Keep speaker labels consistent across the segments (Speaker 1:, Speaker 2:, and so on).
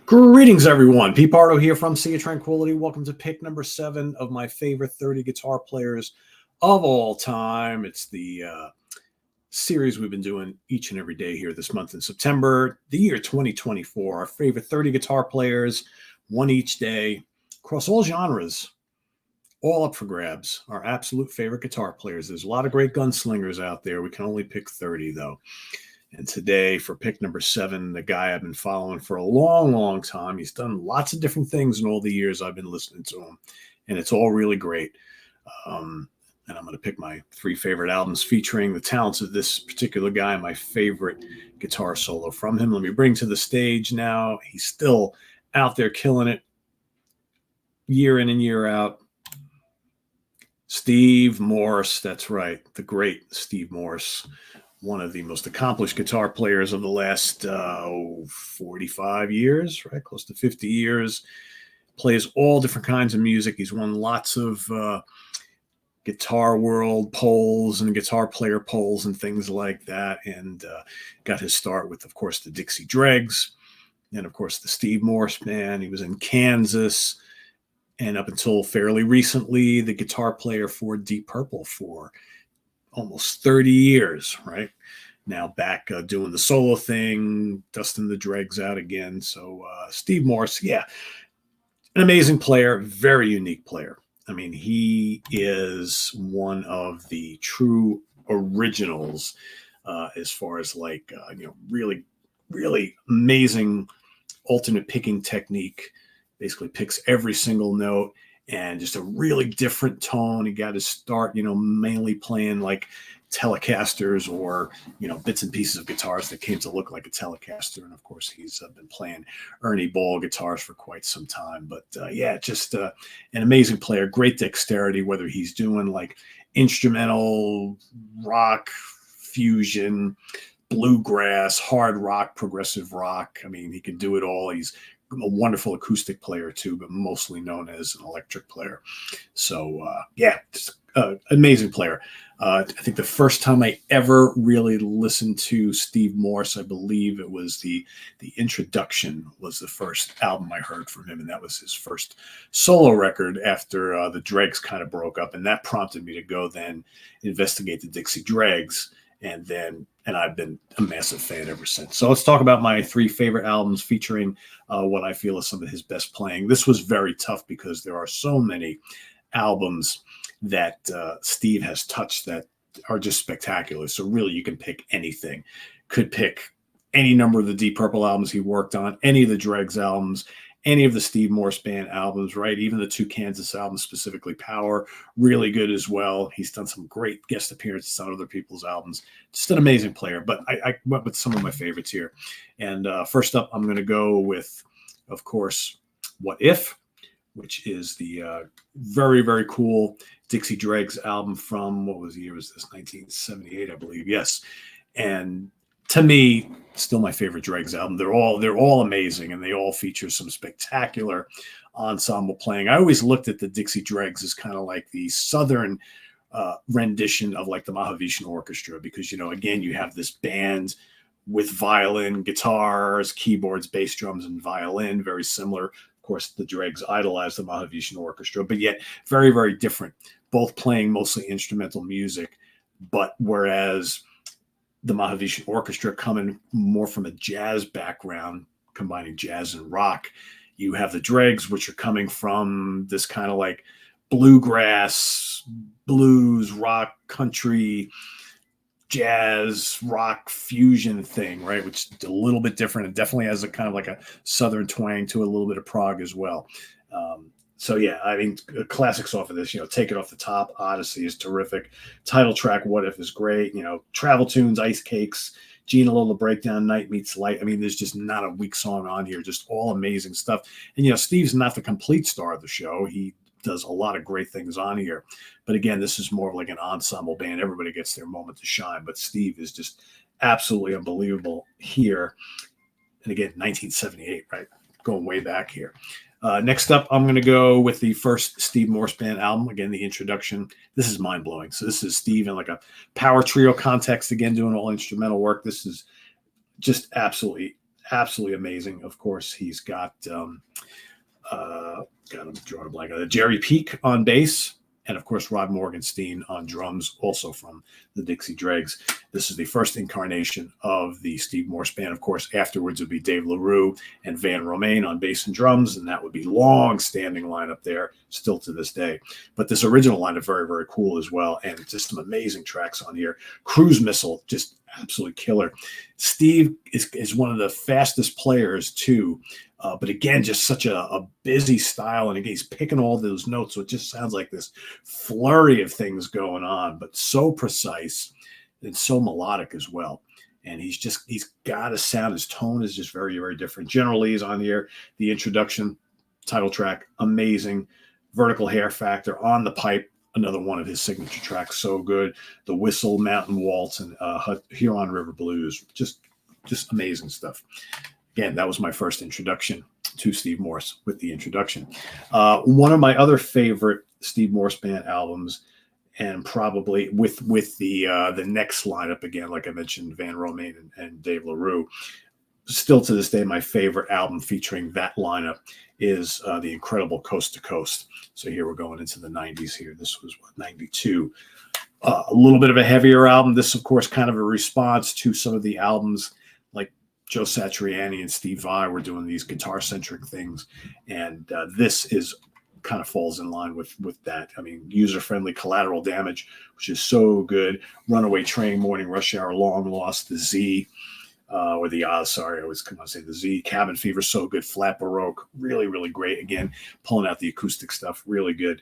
Speaker 1: Greetings, everyone. Pete Pardo here from Sea of Tranquility. Welcome to pick number 7 of my favorite 30 guitar players of all time. It's the series we've been doing each and every day here this month in September, the year 2024. Our favorite 30 guitar players, one each day, across all genres, all up for grabs. Our absolute favorite guitar players. There's a lot of great gunslingers out there. We can only pick 30, though. And today, for pick number 7, the guy I've been following for a long, long time. He's done lots of different things in all the years I've been listening to him, and it's all really great. And I'm going to pick my 3 favorite albums featuring the talents of this particular guy, my favorite guitar solo from him. Let me bring to the stage now. He's still out there killing it year in and year out. Steve Morse, that's right, the great Steve Morse. One of the most accomplished guitar players of the last 45 years, right? Close to 50 years. Plays all different kinds of music. He's won lots of Guitar World polls and guitar player polls and things like that. And got his start with, of course, the Dixie Dregs. And, of course, the Steve Morse Band. He was in Kansas. And up until fairly recently, the guitar player for Deep Purple for almost 30 years, right? Now back doing the solo thing, dusting the dregs out again. So Steve Morse, yeah, an amazing player, very unique player. I mean, he is one of the true originals as far as like, really, really amazing alternate picking technique. Basically picks every single note and just a really different tone. He got his start, mainly playing like Telecasters or, bits and pieces of guitars that came to look like a Telecaster. And of course, he's been playing Ernie Ball guitars for quite some time. But just an amazing player, great dexterity, whether he's doing like instrumental, rock, fusion, bluegrass, hard rock, progressive rock. I mean, he can do it all. He's a wonderful acoustic player too, but mostly known as an electric player. So just amazing player. I think the first time I ever really listened to Steve Morse, I believe it was the Introduction was the first album I heard from him, and that was his first solo record after the Dregs kind of broke up, and that prompted me to go then investigate the Dixie Dregs. And I've been a massive fan ever since. So let's talk about my 3 favorite albums featuring what I feel is some of his best playing. This was very tough because there are so many albums that Steve has touched that are just spectacular. So really, you can pick anything. Could pick any number of the Deep Purple albums he worked on, any of the Dregs albums, any of the Steve Morse Band albums, right? Even the 2 Kansas albums, specifically Power, really good as well. He's done some great guest appearances on other people's albums. Just an amazing player. But I went with some of my favorites here. And first up, I'm going to go with, of course, What If, which is the very, very cool Dixie Dregs album from, what was the year was this? 1978, I believe. Yes. And to me, still my favorite Dregs album. They're all amazing, and they all feature some spectacular ensemble playing. I always looked at the Dixie Dregs as kind of like the Southern rendition of like the Mahavishnu Orchestra, because again, you have this band with violin, guitars, keyboards, bass drums, and violin, very similar. Of course, the Dregs idolized the Mahavishnu Orchestra, but yet very, very different. Both playing mostly instrumental music, but whereas the Mahavishnu Orchestra coming more from a jazz background, combining jazz and rock. You have the Dregs, which are coming from this kind of like bluegrass, blues, rock, country, jazz, rock fusion thing, right? Which is a little bit different. It definitely has a kind of like a Southern twang to a little bit of prog as well. So yeah, I mean, classics off of this, Take It Off the Top, Odyssey is terrific. Title track, What If is great. Travel Tunes, Ice Cakes, Gina Lola Breakdown, Night Meets Light. I mean, there's just not a weak song on here, just all amazing stuff. And, Steve's not the complete star of the show. He does a lot of great things on here. But again, this is more like an ensemble band. Everybody gets their moment to shine, but Steve is just absolutely unbelievable here. And again, 1978, right? Going way back here. Next up, I'm going to go with the first Steve Morse Band album. Again, the Introduction. This is mind-blowing. So this is Steve in like a power trio context, again, doing all instrumental work. This is just absolutely absolutely amazing. Of course, he's got I'm drawing a blank. Jerry Peak on bass, and of course Rod Morgenstein on drums, also from the Dixie Dregs. This is the first incarnation of the Steve Morse Band. Of course, afterwards would be Dave LaRue and Van Romain on bass and drums, and that would be long-standing lineup there, still to this day. But this original lineup, very, very cool as well, and just some amazing tracks on here. Cruise Missile, just absolutely killer. Steve is one of the fastest players too. But again, just such a busy style. And again, he's picking all those notes. So it just sounds like this flurry of things going on, but so precise and so melodic as well. And he's got a sound. His tone is just very, very different. Generally, he's on here. The introduction, title track, amazing. Vertical Hair Factor on the pipe, another one of his signature tracks. So good. The Whistle, Mountain Waltz, and Huron River Blues. Just amazing stuff. Again, that was my first introduction to Steve Morse with the introduction. One of my other favorite Steve Morse Band albums, and probably with the next lineup again, like I mentioned, Van Romain and Dave LaRue, still to this day, my favorite album featuring that lineup is the incredible Coast to Coast. So here we're going into the 90s here. This was 92. A little bit of a heavier album. This, of course, kind of a response to some of the albums like Joe Satriani and Steve Vai were doing these guitar-centric things. And this is kind of falls in line with that. I mean, user-friendly Collateral Damage, which is so good. Runaway Train, Morning Rush Hour, Long Lost, the Z, or the sorry, I always come on say the Z. Cabin Fever, so good. Flat Baroque, really, really great. Again, pulling out the acoustic stuff, really good.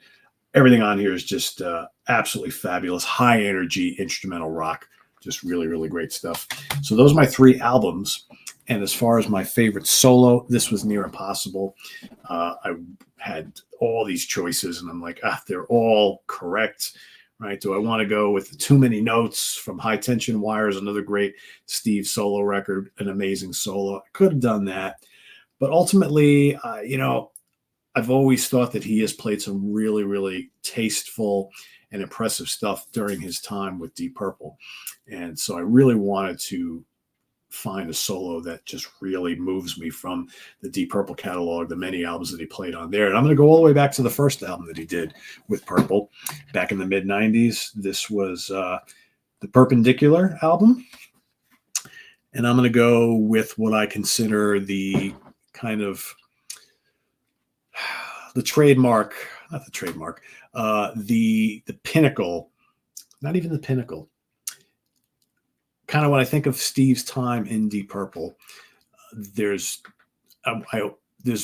Speaker 1: Everything on here is just absolutely fabulous. High energy instrumental rock, just really, really great stuff. So those are my three albums. And as far as my favorite solo, this was near impossible. I had all these choices, and I'm like, they're all correct, right? Do I want to go with Too Many Notes from High Tension Wires, another great Steve solo record, an amazing solo? I could have done that. But ultimately, I've always thought that he has played some really, really tasteful and impressive stuff during his time with Deep Purple. And so I really wanted to find a solo that just really moves me from the Deep Purple catalog, the many albums that he played on there. And I'm going to go all the way back to the first album that he did with Purple back in the mid-90s. This was the Perpendicular album. And I'm going to go with what I consider the kind of the trademark, not the trademark, the pinnacle, not even the pinnacle. Kind of when I think of Steve's time in Deep Purple, there's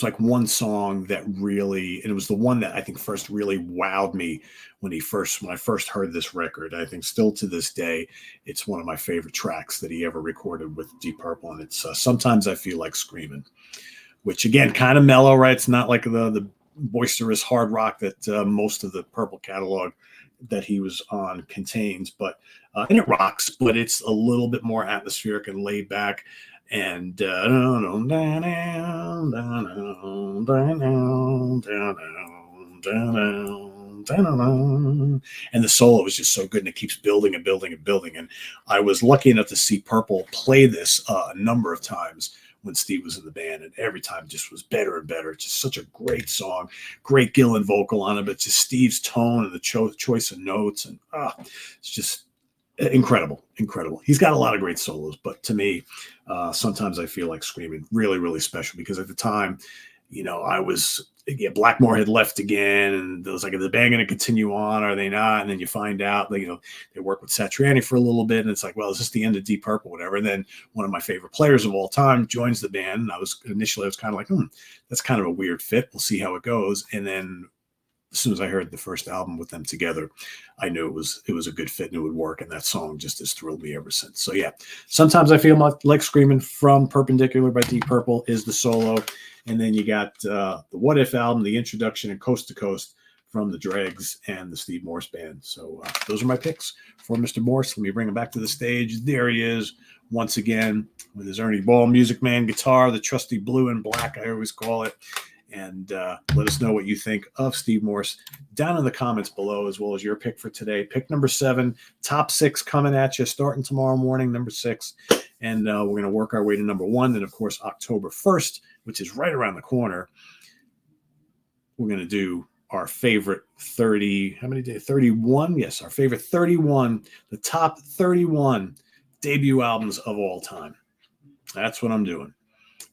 Speaker 1: like one song that really, and it was the one that I think first really wowed me when I first heard this record. I think still to this day, it's one of my favorite tracks that he ever recorded with Deep Purple, and it's Sometimes I Feel Like Screaming, which again, kind of mellow, right? It's not like the boisterous hard rock that most of the Purple catalog that he was on contains, but and it rocks, but it's a little bit more atmospheric and laid back. And and the solo is just so good, and it keeps building and building and building. And I was lucky enough to see Purple play this a number of times when Steve was in the band, and every time just was better and better. Just such a great song, great Gillan vocal on it, but just Steve's tone and the choice of notes, and it's just incredible. He's got a lot of great solos, but to me, Sometimes I Feel Like Screaming, really, really special, because at the time, Blackmore had left again, and it was like, are the band going to continue on? Are they not? And then you find out that, they work with Satriani for a little bit, and it's like, well, is this the end of Deep Purple, whatever? And then one of my favorite players of all time joins the band, and I was kind of like, that's kind of a weird fit. We'll see how it goes. And then as soon as I heard the first album with them together, I knew it was a good fit and it would work. And that song just has thrilled me ever since. So yeah, Sometimes I Feel Like Screaming from Perpendicular by Deep Purple is the solo. And then you got the What If album, the introduction, and Coast to Coast from the Dregs and the Steve Morse Band. So those are my picks for Mr. Morse. Let me bring him back to the stage. There he is once again with his Ernie Ball Music Man guitar, the trusty blue and black, I always call it. And let us know what you think of Steve Morse down in the comments below, as well as your pick for today. Pick number 7, top 6 coming at you starting tomorrow morning, number 6. And we're going to work our way to number 1. Then, of course, October 1st, which is right around the corner, we're going to do our favorite 30, how many days? 31? Yes, our favorite 31, the top 31 debut albums of all time. That's what I'm doing.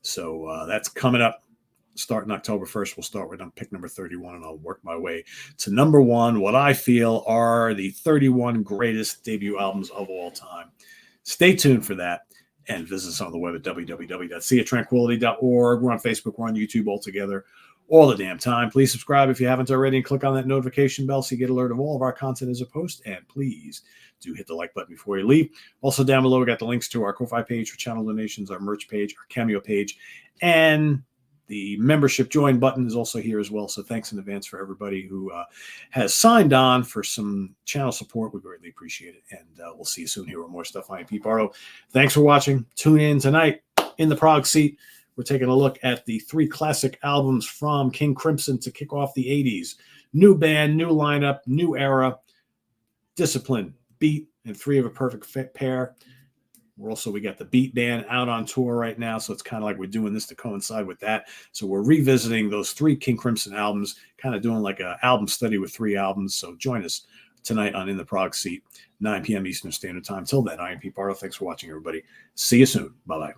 Speaker 1: So that's coming up. Starting October 1st, we'll start with pick number 31, and I'll work my way to number 1, what I feel are the 31 greatest debut albums of all time. Stay tuned for that, and visit us on the web at www.seatranquility.org. We're on Facebook, we're on YouTube all together, all the damn time. Please subscribe if you haven't already, and click on that notification bell so you get alert of all of our content as a post. And please do hit the like button before you leave. Also, down below, we got the links to our Ko-Fi page for channel donations, our merch page, our Cameo page, and the membership join button is also here as well. So thanks in advance for everybody who has signed on for some channel support. We greatly appreciate it. And we'll see you soon here with more stuff. I'm Pete Pardo. Thanks for watching. Tune in tonight in the Prague seat. We're taking a look at the 3 classic albums from King Crimson to kick off the 80s. New band, new lineup, new era, discipline, beat, and 3 of a perfect pair. We got the Beat Band out on tour right now, so it's kind of like we're doing this to coincide with that. So we're revisiting those 3 King Crimson albums, kind of doing like an album study with 3 albums. So join us tonight on In the Prague Seat, 9 p.m. Eastern Standard Time. Till then, I am Pete Pardo. Thanks for watching, everybody. See you soon. Bye-bye.